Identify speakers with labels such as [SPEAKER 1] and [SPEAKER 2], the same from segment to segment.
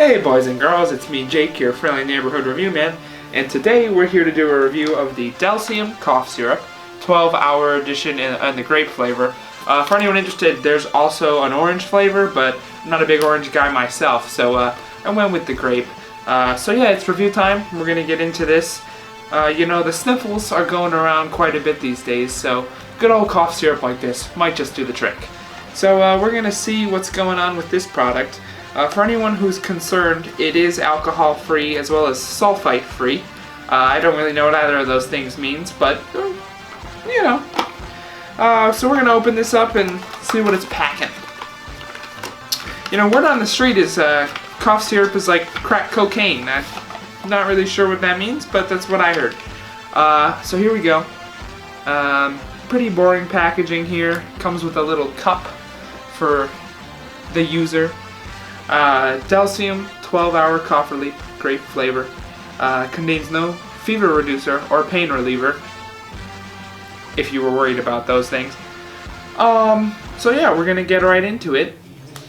[SPEAKER 1] Hey boys and girls, it's me Jake, your friendly neighborhood review man, and today we're here to do a review of the Delsym cough syrup, 12-hour edition in the grape flavor. For anyone interested, there's also an orange flavor, but I'm not a big orange guy myself, so I went with the grape. So yeah, it's review time. We're gonna get into this. You know, the sniffles are going around quite a bit these days, so good old cough syrup like this might just do the trick. So we're gonna see what's going on with this product. For anyone who's concerned, it is alcohol-free as well as sulfite-free. I don't really know what either of those things means, but, you know. So we're going to open this up and see what it's packing. You know, word on the street is cough syrup is like crack cocaine. I'm not really sure what that means, but that's what I heard. So here we go. Pretty boring packaging here. Comes with a little cup for the user. Delsym 12-hour cough relief grape flavor. Contains no fever reducer or pain reliever, if you were worried about those things. So yeah, we're gonna get right into it.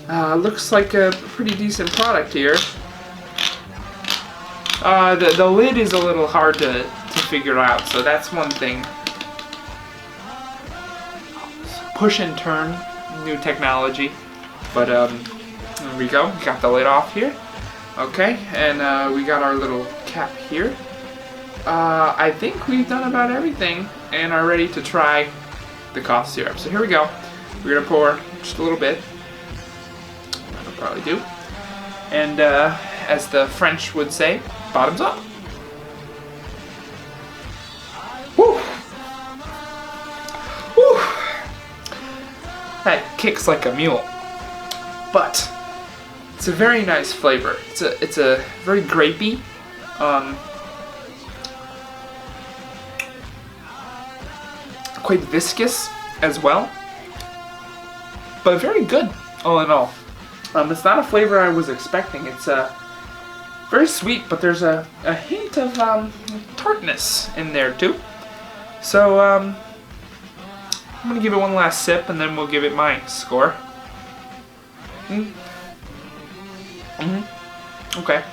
[SPEAKER 1] Looks like a pretty decent product here. The lid is a little hard to figure out, so that's one thing. Push and turn, new technology, but there we go, got the lid off here. Okay, and we got our little cap here. I think we've done about everything and are ready to try the cough syrup. So here we go. We're gonna pour just a little bit. That'll probably do. And as the French would say, bottoms up. Woo! Woo! That kicks like a mule. But it's a very nice flavor. It's a very grapey. Quite viscous as well, but very good all in all. It's not a flavor I was expecting. It's very sweet, but there's a hint of tartness in there too. So I'm gonna give it one last sip and then we'll give it my score. Okay.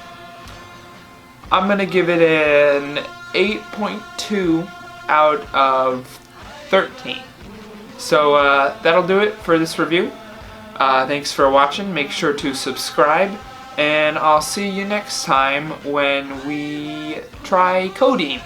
[SPEAKER 1] I'm gonna give it an 8.2 out of 13. So that'll do it for this review. Thanks for watching. Make sure to subscribe, and I'll see you next time when we try codeine.